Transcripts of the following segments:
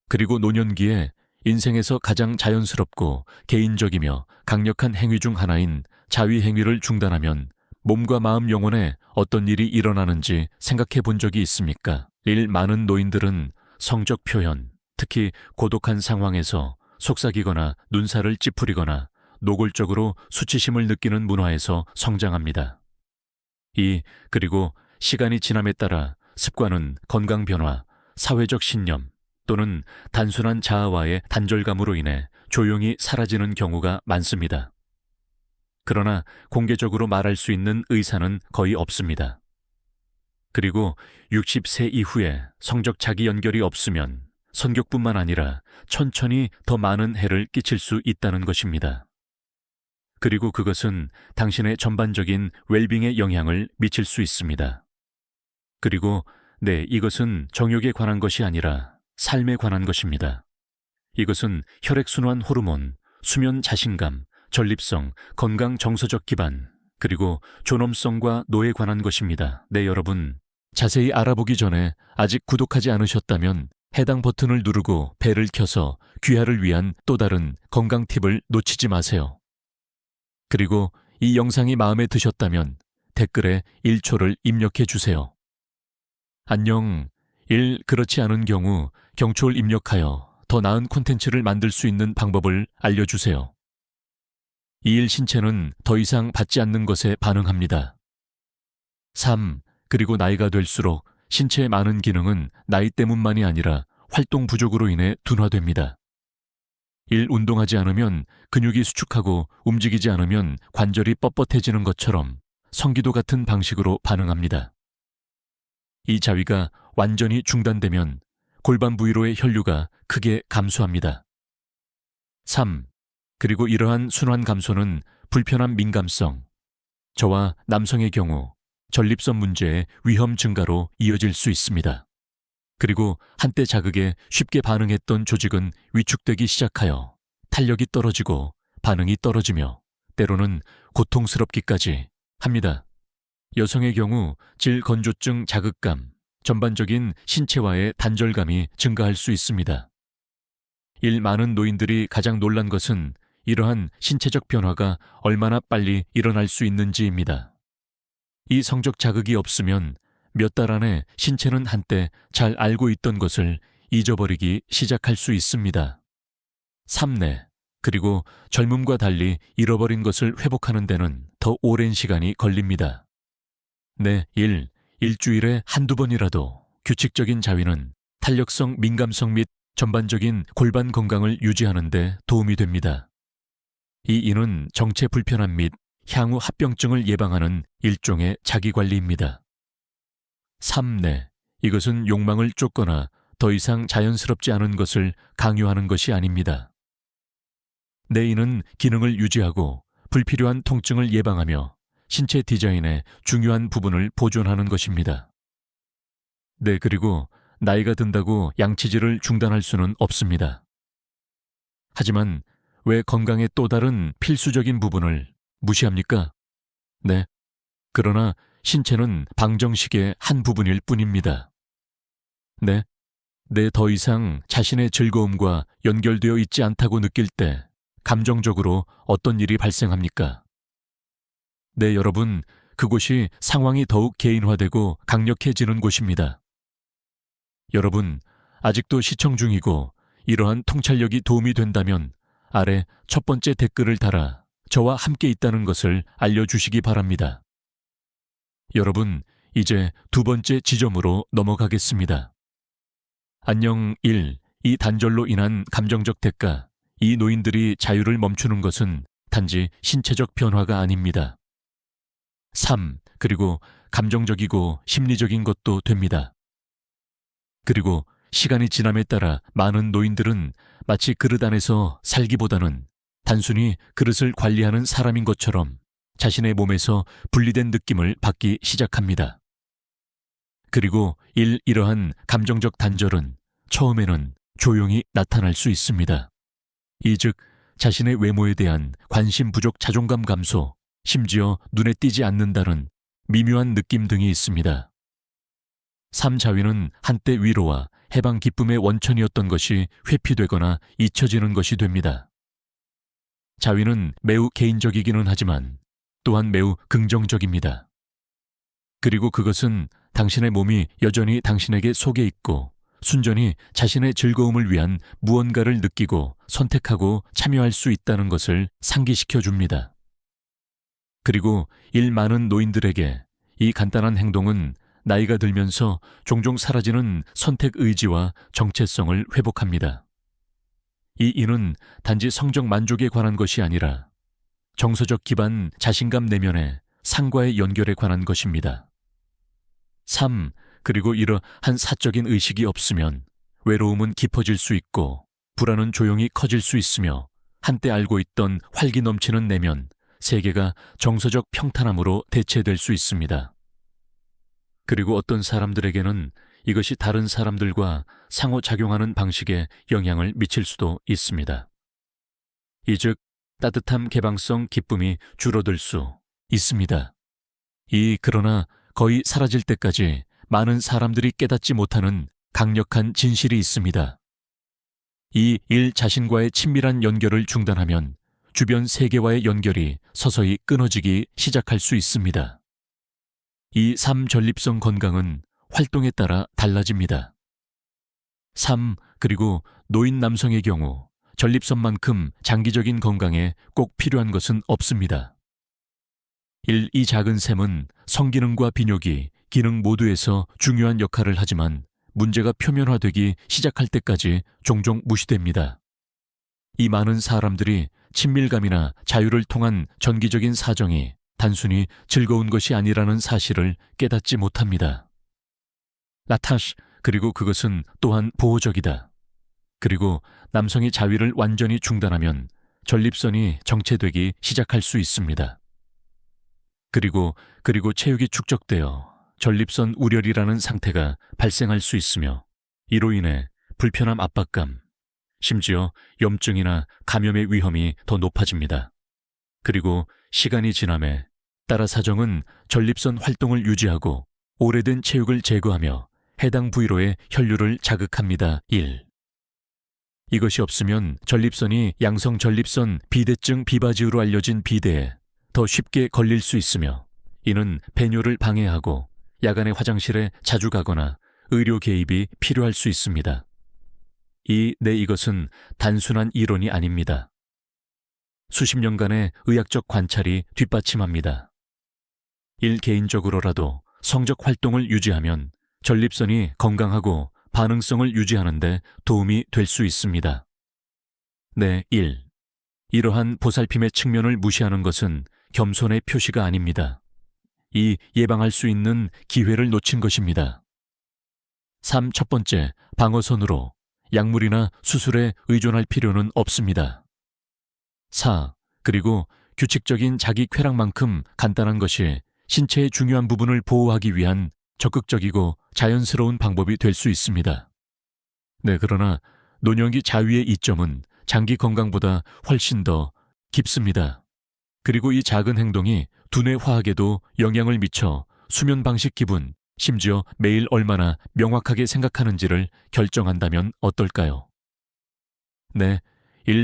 그리고 노년기에 인생에서 가장 자연스럽고 개인적이며 강력한 행위 중 하나인 자위 행위를 중단하면 몸과 마음 영혼에 어떤 일이 일어나는지 생각해 본 적이 있습니까? 많은 노인들은 성적 표현, 특히 고독한 상황에서 속삭이거나 눈살을 찌푸리거나 노골적으로 수치심을 느끼는 문화에서 성장합니다. 그리고 시간이 지남에 따라 습관은 건강 변화, 사회적 신념 또는 단순한 자아와의 단절감으로 인해 조용히 사라지는 경우가 많습니다. 그러나 공개적으로 말할 수 있는 의사는 거의 없습니다. 그리고 60세 이후에 성적 자기 연결이 없으면 성격뿐만 아니라 천천히 더 많은 해를 끼칠 수 있다는 것입니다. 그리고 그것은 당신의 전반적인 웰빙에 영향을 미칠 수 있습니다. 그리고 이것은 정욕에 관한 것이 아니라 삶에 관한 것입니다. 이것은 혈액순환 호르몬, 수면 자신감, 전립성, 건강 정서적 기반, 그리고 존엄성과 노에 관한 것입니다. 여러분, 자세히 알아보기 전에 아직 구독하지 않으셨다면 해당 버튼을 누르고 벨을 켜서 귀하를 위한 또 다른 건강 팁을 놓치지 마세요. 그리고 이 영상이 마음에 드셨다면 댓글에 1초를 입력해 주세요. 안녕, 그렇지 않은 경우 경초를 입력하여 더 나은 콘텐츠를 만들 수 있는 방법을 알려주세요. 신체는 더 이상 받지 않는 것에 반응합니다. 3. 그리고 나이가 될수록 신체의 많은 기능은 나이 때문만이 아니라 활동 부족으로 인해 둔화됩니다. 운동하지 않으면 근육이 수축하고 움직이지 않으면 관절이 뻣뻣해지는 것처럼 성기도 같은 방식으로 반응합니다. 이 자위가 완전히 중단되면 골반 부위로의 혈류가 크게 감소합니다. 3. 그리고 이러한 순환 감소는 불편한 민감성, 저와 남성의 경우 전립선 문제의 위험 증가로 이어질 수 있습니다. 그리고 한때 자극에 쉽게 반응했던 조직은 위축되기 시작하여 탄력이 떨어지고 반응이 떨어지며 때로는 고통스럽기까지 합니다. 여성의 경우 질건조증 자극감, 전반적인 신체와의 단절감이 증가할 수 있습니다. 많은 노인들이 가장 놀란 것은 이러한 신체적 변화가 얼마나 빨리 일어날 수 있는지입니다. 이 성적 자극이 없으면 몇 달 안에 신체는 한때 잘 알고 있던 것을 잊어버리기 시작할 수 있습니다. 3. 그리고 젊음과 달리 잃어버린 것을 회복하는 데는 더 오랜 시간이 걸립니다. 1주일에 한두 번이라도 규칙적인 자위는 탄력성, 민감성 및 전반적인 골반 건강을 유지하는 데 도움이 됩니다. 이는 정체 불편함 및 향후 합병증을 예방하는 일종의 자기관리입니다. 3. 이것은 욕망을 쫓거나 더 이상 자연스럽지 않은 것을 강요하는 것이 아닙니다. 이는 기능을 유지하고 불필요한 통증을 예방하며 신체 디자인의 중요한 부분을 보존하는 것입니다. 그리고 나이가 든다고 양치질을 중단할 수는 없습니다. 하지만 왜 건강의 또 다른 필수적인 부분을 무시합니까? 그러나 신체는 방정식의 한 부분일 뿐입니다. 더 이상 자신의 즐거움과 연결되어 있지 않다고 느낄 때 감정적으로 어떤 일이 발생합니까? 여러분, 그곳이 상황이 더욱 개인화되고 강력해지는 곳입니다. 여러분, 아직도 시청 중이고 이러한 통찰력이 도움이 된다면 아래 첫 번째 댓글을 달아 저와 함께 있다는 것을 알려주시기 바랍니다. 여러분, 이제 두 번째 지점으로 넘어가겠습니다. 안녕. 이 단절로 인한 감정적 대가, 이 노인들이 자유를 멈추는 것은 단지 신체적 변화가 아닙니다. 3. 그리고 감정적이고 심리적인 것도 됩니다. 그리고 시간이 지남에 따라 많은 노인들은 마치 그릇 안에서 살기보다는 단순히 그릇을 관리하는 사람인 것처럼 자신의 몸에서 분리된 느낌을 받기 시작합니다. 그리고 이러한 감정적 단절은 처음에는 조용히 나타날 수 있습니다. 즉 자신의 외모에 대한 관심 부족, 자존감 감소, 심지어 눈에 띄지 않는다는 미묘한 느낌 등이 있습니다. 3. 자위는 한때 위로와 해방 기쁨의 원천이었던 것이 회피되거나 잊혀지는 것이 됩니다. 자위는 매우 개인적이기는 하지만 또한 매우 긍정적입니다. 그리고 그것은 당신의 몸이 여전히 당신에게 속에 있고 순전히 자신의 즐거움을 위한 무언가를 느끼고 선택하고 참여할 수 있다는 것을 상기시켜 줍니다. 그리고 일 많은 노인들에게 이 간단한 행동은 나이가 들면서 종종 사라지는 선택 의지와 정체성을 회복합니다. 이 인은 단지 성적 만족에 관한 것이 아니라 정서적 기반 자신감 내면의 상과의 연결에 관한 것입니다. 3. 그리고 이러한 사적인 의식이 없으면 외로움은 깊어질 수 있고 불안은 조용히 커질 수 있으며 한때 알고 있던 활기 넘치는 내면, 세계가 정서적 평탄함으로 대체될 수 있습니다. 그리고 어떤 사람들에게는 이것이 다른 사람들과 상호작용하는 방식에 영향을 미칠 수도 있습니다. 이즉 따뜻함, 개방성, 기쁨이 줄어들 수 있습니다. 그러나 거의 사라질 때까지 많은 사람들이 깨닫지 못하는 강력한 진실이 있습니다. 이 일 자신과의 친밀한 연결을 중단하면 주변 세계와의 연결이 서서히 끊어지기 시작할 수 있습니다. 이 3. 전립선 건강은 활동에 따라 달라집니다. 3. 그리고 노인 남성의 경우 전립선만큼 장기적인 건강에 꼭 필요한 것은 없습니다. 1. 이 작은 샘은 성기능과 비뇨기, 기능 모두에서 중요한 역할을 하지만 문제가 표면화되기 시작할 때까지 종종 무시됩니다. 이 많은 사람들이 친밀감이나 자유를 통한 전기적인 사정이 단순히 즐거운 것이 아니라는 사실을 깨닫지 못합니다. 라타시, 그리고 그것은 또한 보호적이다. 그리고 남성이 자위를 완전히 중단하면 전립선이 정체되기 시작할 수 있습니다. 그리고 체육이 축적되어 전립선 우렬이라는 상태가 발생할 수 있으며 이로 인해 불편함, 압박감, 심지어 염증이나 감염의 위험이 더 높아집니다. 그리고 시간이 지남에 따라 사정은 전립선 활동을 유지하고 오래된 체육을 제거하며 해당 부위로의 혈류를 자극합니다. 1. 이것이 없으면 전립선이 양성 전립선 비대증 비바지으로 알려진 비대에 더 쉽게 걸릴 수 있으며 이는 배뇨를 방해하고 야간에 화장실에 자주 가거나 의료 개입이 필요할 수 있습니다. 이것은 단순한 이론이 아닙니다. 수십 년간의 의학적 관찰이 뒷받침합니다. 개인적으로라도 성적 활동을 유지하면 전립선이 건강하고 반응성을 유지하는 데 도움이 될 수 있습니다. 1. 이러한 보살핌의 측면을 무시하는 것은 겸손의 표시가 아닙니다. 예방할 수 있는 기회를 놓친 것입니다. 3. 첫 번째, 방어선으로 약물이나 수술에 의존할 필요는 없습니다. 4. 그리고 규칙적인 자기 쾌락만큼 간단한 것이 신체의 중요한 부분을 보호하기 위한 적극적이고 자연스러운 방법이 될 수 있습니다. 그러나 노년기 자위의 이점은 장기 건강보다 훨씬 더 깊습니다. 그리고 이 작은 행동이 두뇌 화학에도 영향을 미쳐 수면 방식, 기분, 심지어 매일 얼마나 명확하게 생각하는지를 결정한다면 어떨까요?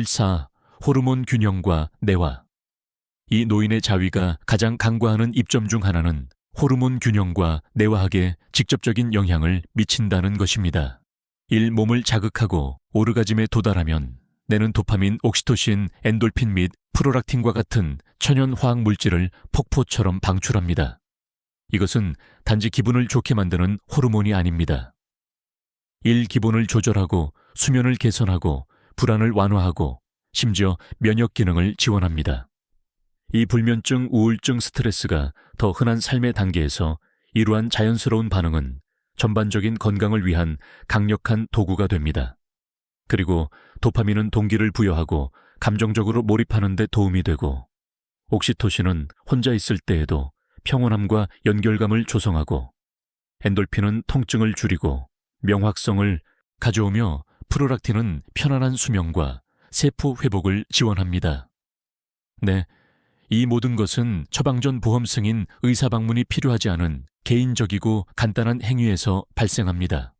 4. 호르몬 균형과 내화. 이 노인의 자위가 가장 간과하는 입점 중 하나는 호르몬 균형과 내화학에 직접적인 영향을 미친다는 것입니다. 몸을 자극하고 오르가즘에 도달하면 내는 도파민, 옥시토신, 엔돌핀 및 프로락틴과 같은 천연 화학 물질을 폭포처럼 방출합니다. 이것은 단지 기분을 좋게 만드는 호르몬이 아닙니다. 기본을 조절하고 수면을 개선하고 불안을 완화하고 심지어 면역 기능을 지원합니다. 이 불면증, 우울증, 스트레스가 더 흔한 삶의 단계에서 이러한 자연스러운 반응은 전반적인 건강을 위한 강력한 도구가 됩니다. 그리고 도파민은 동기를 부여하고 감정적으로 몰입하는 데 도움이 되고 옥시토신은 혼자 있을 때에도 평온함과 연결감을 조성하고 엔돌핀은 통증을 줄이고 명확성을 가져오며 프로락틴은 편안한 수면과 세포 회복을 지원합니다. 이 모든 것은 처방전 보험 승인 의사 방문이 필요하지 않은 개인적이고 간단한 행위에서 발생합니다.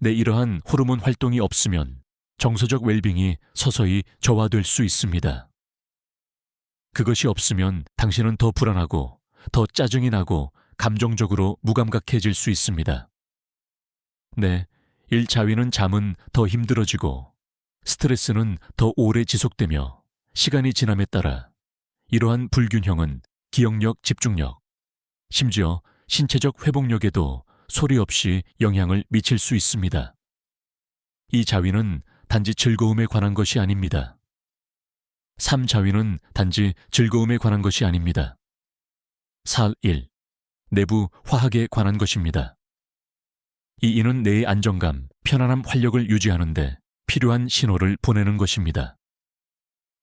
내 이러한 호르몬 활동이 없으면 정서적 웰빙이 서서히 저하될 수 있습니다. 그것이 없으면 당신은 더 불안하고 더 짜증이 나고 감정적으로 무감각해질 수 있습니다. 네, 일자위는 잠은 더 힘들어지고 스트레스는 더 오래 지속되며 시간이 지남에 따라 이러한 불균형은 기억력, 집중력, 심지어 신체적 회복력에도 소리 없이 영향을 미칠 수 있습니다. 이 자위는 단지 즐거움에 관한 것이 아닙니다. 3자위는 단지 즐거움에 관한 것이 아닙니다. 4.1. 내부 화학에 관한 것입니다. 이 인은 내의 안정감, 편안함, 활력을 유지하는데 필요한 신호를 보내는 것입니다.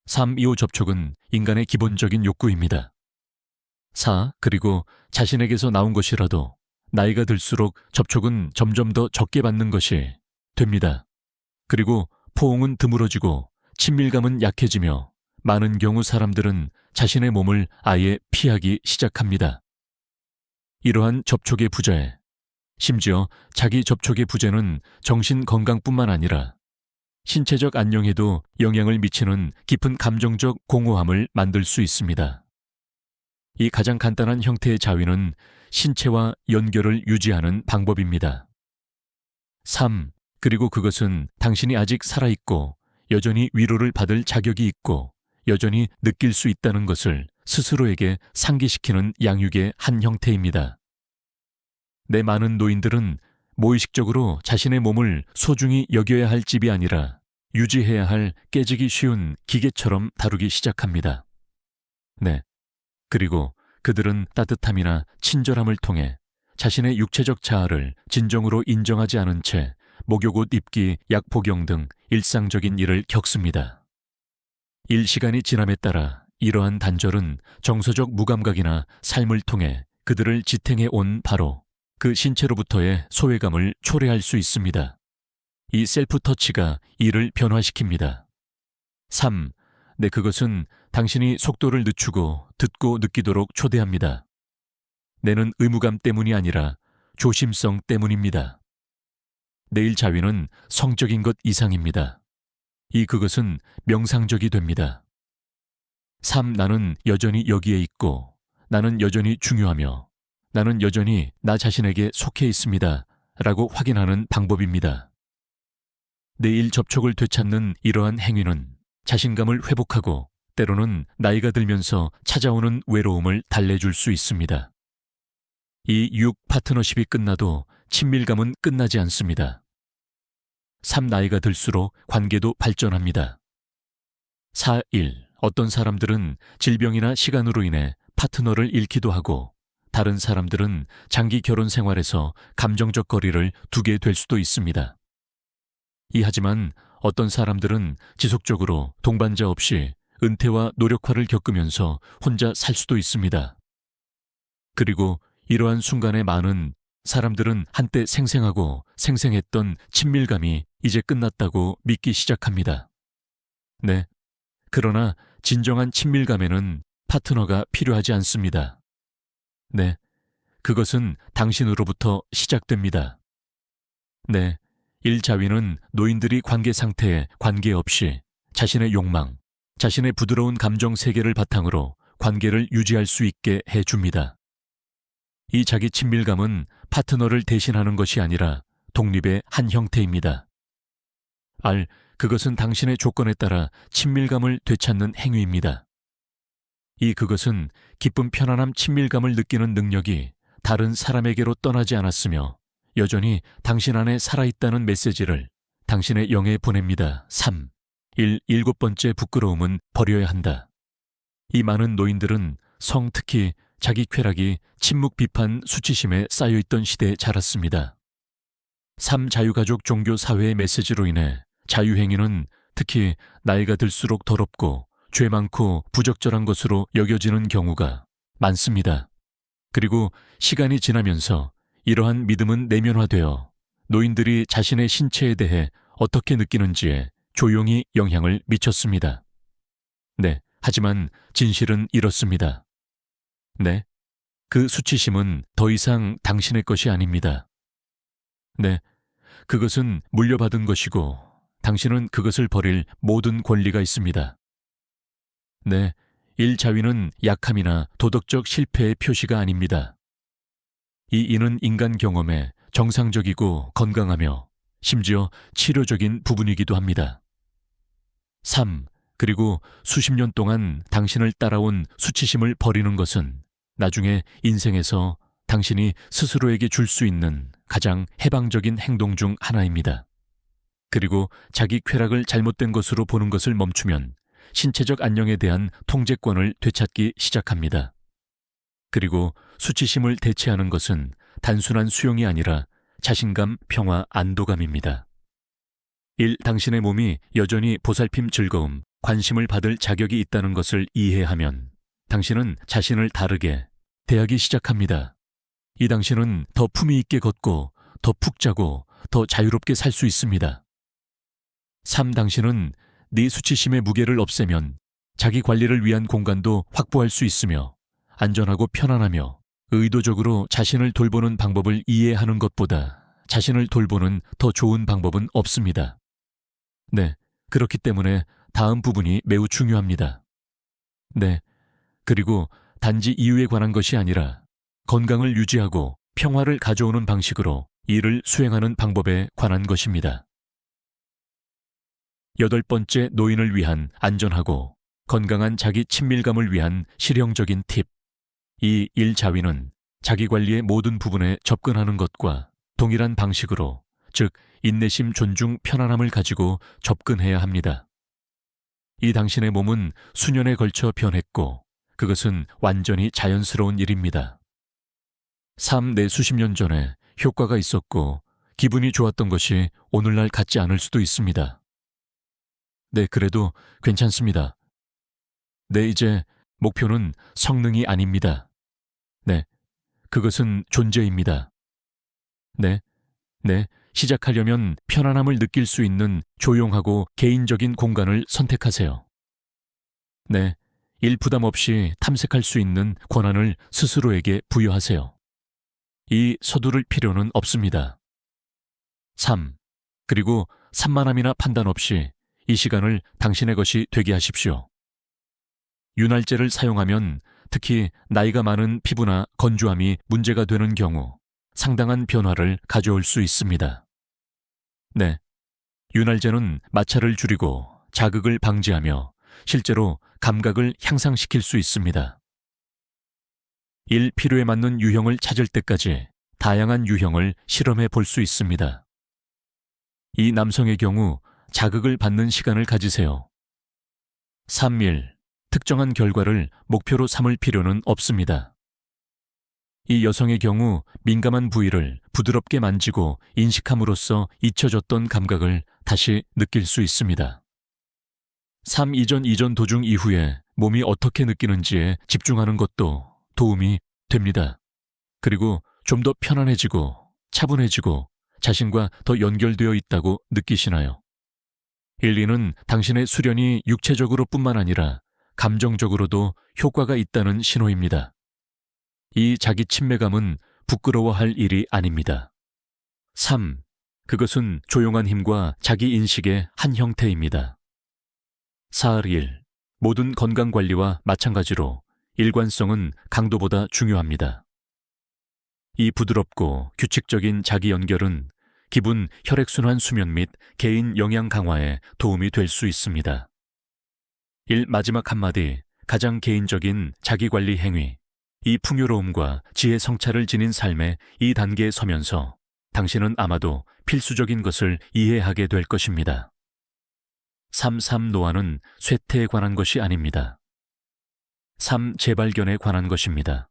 3.25 접촉은 인간의 기본적인 욕구입니다. 4. 그리고 자신에게서 나온 것이라도 나이가 들수록 접촉은 점점 더 적게 받는 것이 됩니다. 그리고 포옹은 드물어지고 친밀감은 약해지며 많은 경우 사람들은 자신의 몸을 아예 피하기 시작합니다. 이러한 접촉의 부재, 심지어 자기 접촉의 부재는 정신 건강뿐만 아니라 신체적 안녕에도 영향을 미치는 깊은 감정적 공허함을 만들 수 있습니다. 이 가장 간단한 형태의 자위는 신체와 연결을 유지하는 방법입니다. 3. 그리고 그것은 당신이 아직 살아있고 여전히 위로를 받을 자격이 있고 여전히 느낄 수 있다는 것을 스스로에게 상기시키는 양육의 한 형태입니다. 내 많은 노인들은 무의식적으로 자신의 몸을 소중히 여겨야 할 집이 아니라 유지해야 할 깨지기 쉬운 기계처럼 다루기 시작합니다. 네. 그리고 그들은 따뜻함이나 친절함을 통해 자신의 육체적 자아를 진정으로 인정하지 않은 채 목욕옷 입기, 약 복용 등 일상적인 일을 겪습니다. 일시간이 지남에 따라 이러한 단절은 정서적 무감각이나 삶을 통해 그들을 지탱해 온 바로 그 신체로부터의 소외감을 초래할 수 있습니다. 이 셀프 터치가 이를 변화시킵니다. 3. 네, 그것은 당신이 속도를 늦추고 듣고 느끼도록 초대합니다. 내는 의무감 때문이 아니라 조심성 때문입니다. 내일 자위는 성적인 것 이상입니다. 그것은 명상적이 됩니다. 3. 나는 여전히 여기에 있고 나는 여전히 중요하며 나는 여전히 나 자신에게 속해 있습니다. 라고 확인하는 방법입니다. 내일 접촉을 되찾는 이러한 행위는 자신감을 회복하고 때로는 나이가 들면서 찾아오는 외로움을 달래줄 수 있습니다. 이 6 파트너십이 끝나도 친밀감은 끝나지 않습니다. 3. 나이가 들수록 관계도 발전합니다. 4.1. 어떤 사람들은 질병이나 시간으로 인해 파트너를 잃기도 하고 다른 사람들은 장기 결혼 생활에서 감정적 거리를 두게 될 수도 있습니다. 하지만 어떤 사람들은 지속적으로 동반자 없이 은퇴와 노력화를 겪으면서 혼자 살 수도 있습니다. 그리고 이러한 순간에 많은 사람들은 한때 생생하고 생생했던 친밀감이 이제 끝났다고 믿기 시작합니다. 네. 그러나 진정한 친밀감에는 파트너가 필요하지 않습니다. 네. 그것은 당신으로부터 시작됩니다. 네. 일자위는 노인들이 관계 상태에 관계없이 자신의 욕망, 자신의 부드러운 감정 세계를 바탕으로 관계를 유지할 수 있게 해줍니다. 이 자기 친밀감은 파트너를 대신하는 것이 아니라 독립의 한 형태입니다. 그것은 당신의 조건에 따라 친밀감을 되찾는 행위입니다. 그것은 기쁨, 편안함, 친밀감을 느끼는 능력이 다른 사람에게로 떠나지 않았으며 여전히 당신 안에 살아있다는 메시지를 당신의 영에 보냅니다. 3. 7번째 부끄러움은 버려야 한다. 이 많은 노인들은 특히 자기 쾌락이 침묵, 비판, 수치심에 쌓여있던 시대에 자랐습니다. 3. 자유가족 종교 사회의 메시지로 인해 자유행위는 특히 나이가 들수록 더럽고 죄 많고 부적절한 것으로 여겨지는 경우가 많습니다. 그리고 시간이 지나면서 이러한 믿음은 내면화되어 노인들이 자신의 신체에 대해 어떻게 느끼는지에 조용히 영향을 미쳤습니다. 네, 하지만 진실은 이렇습니다. 네, 그 수치심은 더 이상 당신의 것이 아닙니다. 네, 그것은 물려받은 것이고 당신은 그것을 버릴 모든 권리가 있습니다. 네, 일자위는 약함이나 도덕적 실패의 표시가 아닙니다. 이 인은 인간 경험에 정상적이고 건강하며 심지어 치료적인 부분이기도 합니다. 3. 그리고 수십 년 동안 당신을 따라온 수치심을 버리는 것은 나중에 인생에서 당신이 스스로에게 줄 수 있는 가장 해방적인 행동 중 하나입니다. 그리고 자기 쾌락을 잘못된 것으로 보는 것을 멈추면 신체적 안녕에 대한 통제권을 되찾기 시작합니다. 그리고 수치심을 대체하는 것은 단순한 수용이 아니라 자신감, 평화, 안도감입니다. 1. 당신의 몸이 여전히 보살핌 즐거움, 관심을 받을 자격이 있다는 것을 이해하면 당신은 자신을 다르게 대하기 시작합니다. 이 당신은 더 품위 있게 걷고 더 푹 자고 더 자유롭게 살 수 있습니다. 3. 당신은 네 수치심의 무게를 없애면 자기 관리를 위한 공간도 확보할 수 있으며 안전하고 편안하며 의도적으로 자신을 돌보는 방법을 이해하는 것보다 자신을 돌보는 더 좋은 방법은 없습니다. 네, 그렇기 때문에 다음 부분이 매우 중요합니다. 네, 그리고 단지 이유에 관한 것이 아니라 건강을 유지하고 평화를 가져오는 방식으로 이를 수행하는 방법에 관한 것입니다. 8번째, 노인을 위한 안전하고 건강한 자기 친밀감을 위한 실용적인 팁. 이 일자위는 자기관리의 모든 부분에 접근하는 것과 동일한 방식으로, 즉 인내심, 존중, 편안함을 가지고 접근해야 합니다. 이 당신의 몸은 수년에 걸쳐 변했고 그것은 완전히 자연스러운 일입니다. 삶 내 수십 년 전에 효과가 있었고 기분이 좋았던 것이 오늘날 같지 않을 수도 있습니다. 네, 그래도 괜찮습니다. 네, 이제 목표는 성능이 아닙니다. 네, 그것은 존재입니다. 네, 시작하려면 편안함을 느낄 수 있는 조용하고 개인적인 공간을 선택하세요. 네, 일 부담 없이 탐색할 수 있는 권한을 스스로에게 부여하세요. 이 서두를 필요는 없습니다. 3. 그리고 산만함이나 판단 없이 이 시간을 당신의 것이 되게 하십시오. 윤활제를 사용하면 특히 나이가 많은 피부나 건조함이 문제가 되는 경우 상당한 변화를 가져올 수 있습니다. 네, 윤활제는 마찰을 줄이고 자극을 방지하며 실제로 감각을 향상시킬 수 있습니다. 일 필요에 맞는 유형을 찾을 때까지 다양한 유형을 실험해 볼 수 있습니다. 이 남성의 경우 자극을 받는 시간을 가지세요. 3일, 특정한 결과를 목표로 삼을 필요는 없습니다. 이 여성의 경우 민감한 부위를 부드럽게 만지고 인식함으로써 잊혀졌던 감각을 다시 느낄 수 있습니다. 3 이전 도중 이후에 몸이 어떻게 느끼는지에 집중하는 것도 도움이 됩니다. 그리고 좀 더 편안해지고 차분해지고 자신과 더 연결되어 있다고 느끼시나요? 1, 2는 당신의 수련이 육체적으로 뿐만 아니라 감정적으로도 효과가 있다는 신호입니다. 이 자기 친밀감은 부끄러워할 일이 아닙니다. 3. 그것은 조용한 힘과 자기 인식의 한 형태입니다. 4, 1. 모든 건강관리와 마찬가지로 일관성은 강도보다 중요합니다. 이 부드럽고 규칙적인 자기 연결은 기분, 혈액순환 수면 및 개인 영양 강화에 도움이 될 수 있습니다. 1. 마지막 한마디, 가장 개인적인 자기관리 행위. 이 풍요로움과 지혜 성찰을 지닌 삶의 이 단계에 서면서 당신은 아마도 필수적인 것을 이해하게 될 것입니다. 3. 노화는 쇠퇴에 관한 것이 아닙니다. 3. 재발견에 관한 것입니다.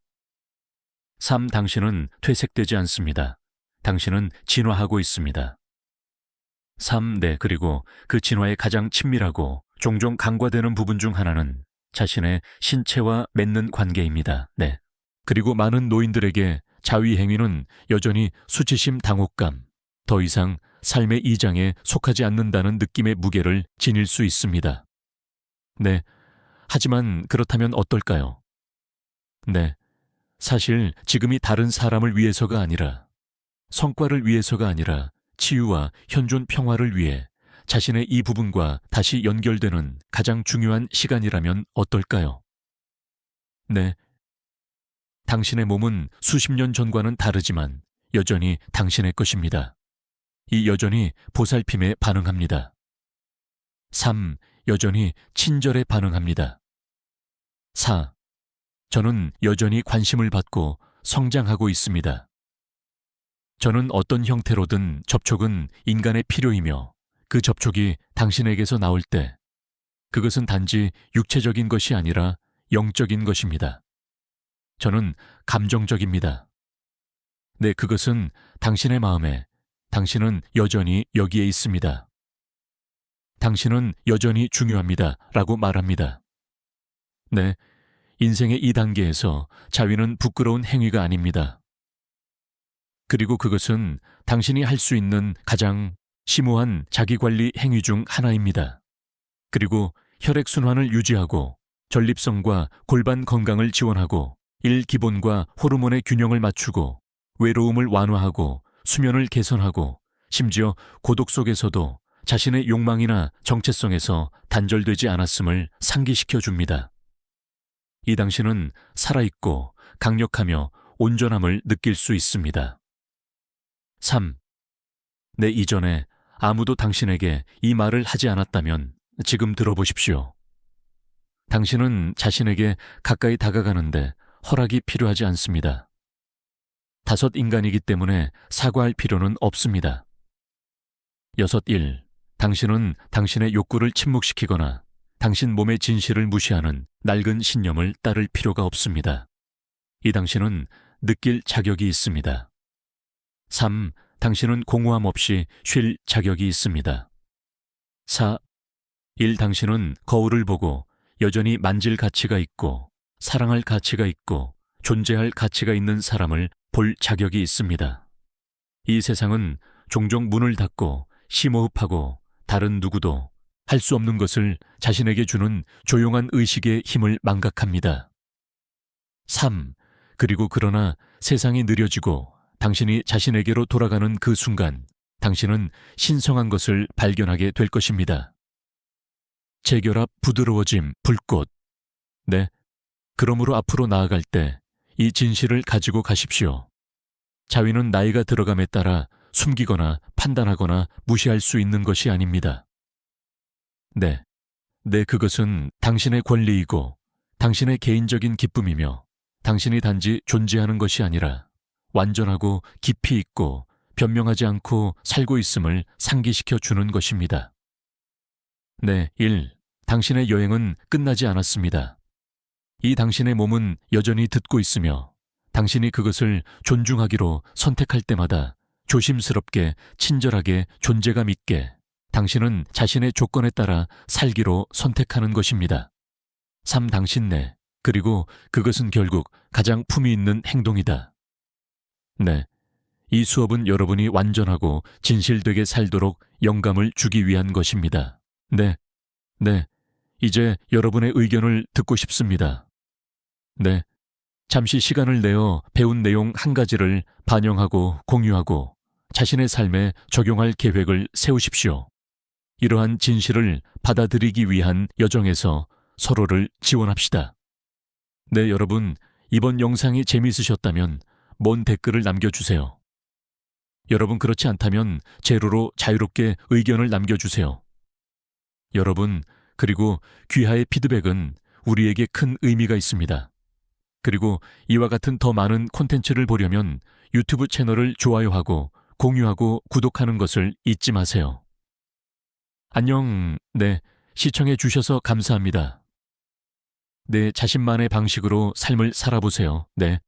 3. 당신은 퇴색되지 않습니다. 당신은 진화하고 있습니다. 3. 그리고 그 진화의 가장 친밀하고 종종 간과되는 부분 중 하나는 자신의 신체와 맺는 관계입니다. 그리고 많은 노인들에게 자위 행위는 여전히 수치심, 당혹감, 더 이상 삶의 이 장에 속하지 않는다는 느낌의 무게를 지닐 수 있습니다. 하지만 그렇다면 어떨까요? 사실 지금이 다른 사람을 위해서가 아니라, 성과를 위해서가 아니라 치유와 현존 평화를 위해 자신의 이 부분과 다시 연결되는 가장 중요한 시간이라면 어떨까요? 네. 당신의 몸은 수십 년 전과는 다르지만 여전히 당신의 것입니다. 이 여전히 보살핌에 반응합니다. 3. 여전히 친절에 반응합니다. 4. 저는 여전히 관심을 받고 성장하고 있습니다. 저는 어떤 형태로든 접촉은 인간의 필요이며 그 접촉이 당신에게서 나올 때 그것은 단지 육체적인 것이 아니라 영적인 것입니다. 저는 감정적입니다. 네, 그것은 당신의 마음에 당신은 여전히 여기에 있습니다. 당신은 여전히 중요합니다. 라고 말합니다. 네, 인생의 이 단계에서 자위는 부끄러운 행위가 아닙니다. 그리고 그것은 당신이 할 수 있는 가장 심오한 자기관리 행위 중 하나입니다. 그리고 혈액순환을 유지하고 전립선과 골반 건강을 지원하고 일 기본과 호르몬의 균형을 맞추고 외로움을 완화하고 수면을 개선하고 심지어 고독 속에서도 자신의 욕망이나 정체성에서 단절되지 않았음을 상기시켜 줍니다. 이 당신은 살아있고 강력하며 온전함을 느낄 수 있습니다. 3. 내 이전에 아무도 당신에게 이 말을 하지 않았다면 지금 들어보십시오. 당신은 자신에게 가까이 다가가는데 허락이 필요하지 않습니다. 5 인간이기 때문에 사과할 필요는 없습니다. 1. 당신은 당신의 욕구를 침묵시키거나 당신 몸의 진실을 무시하는 낡은 신념을 따를 필요가 없습니다. 이 당신은 느낄 자격이 있습니다. 3. 당신은 공허함 없이 쉴 자격이 있습니다. 4. 당신은 거울을 보고 여전히 만질 가치가 있고 사랑할 가치가 있고 존재할 가치가 있는 사람을 볼 자격이 있습니다. 이 세상은 종종 문을 닫고 심호흡하고 다른 누구도 할 수 없는 것을 자신에게 주는 조용한 의식의 힘을 망각합니다. 3. 그리고 그러나 세상이 느려지고 당신이 자신에게로 돌아가는 그 순간 당신은 신성한 것을 발견하게 될 것입니다. 재결합, 부드러워짐, 불꽃. 네, 그러므로 앞으로 나아갈 때 이 진실을 가지고 가십시오. 자위는 나이가 들어감에 따라 숨기거나 판단하거나 무시할 수 있는 것이 아닙니다. 네, 그것은 당신의 권리이고 당신의 개인적인 기쁨이며 당신이 단지 존재하는 것이 아니라 완전하고 깊이 있고 변명하지 않고 살고 있음을 상기시켜 주는 것입니다. 네, 당신의 여행은 끝나지 않았습니다. 이 당신의 몸은 여전히 듣고 있으며 당신이 그것을 존중하기로 선택할 때마다 조심스럽게 친절하게 존재감 있게 당신은 자신의 조건에 따라 살기로 선택하는 것입니다. 3. 당신 내 그리고 그것은 결국 가장 품위 있는 행동이다. 네, 이 수업은 여러분이 완전하고 진실되게 살도록 영감을 주기 위한 것입니다. 네, 이제 여러분의 의견을 듣고 싶습니다. 네, 잠시 시간을 내어 배운 내용 한 가지를 반영하고 공유하고 자신의 삶에 적용할 계획을 세우십시오. 이러한 진실을 받아들이기 위한 여정에서 서로를 지원합시다. 네, 여러분, 이번 영상이 재미있으셨다면 뭔 댓글을 남겨주세요. 여러분 그렇지 않다면 제로로 자유롭게 의견을 남겨주세요. 여러분, 그리고 귀하의 피드백은 우리에게 큰 의미가 있습니다. 그리고 이와 같은 더 많은 콘텐츠를 보려면 유튜브 채널을 좋아요하고 공유하고 구독하는 것을 잊지 마세요. 안녕. 네, 시청해 주셔서 감사합니다. 내 자신만의 방식으로 삶을 살아보세요. 네.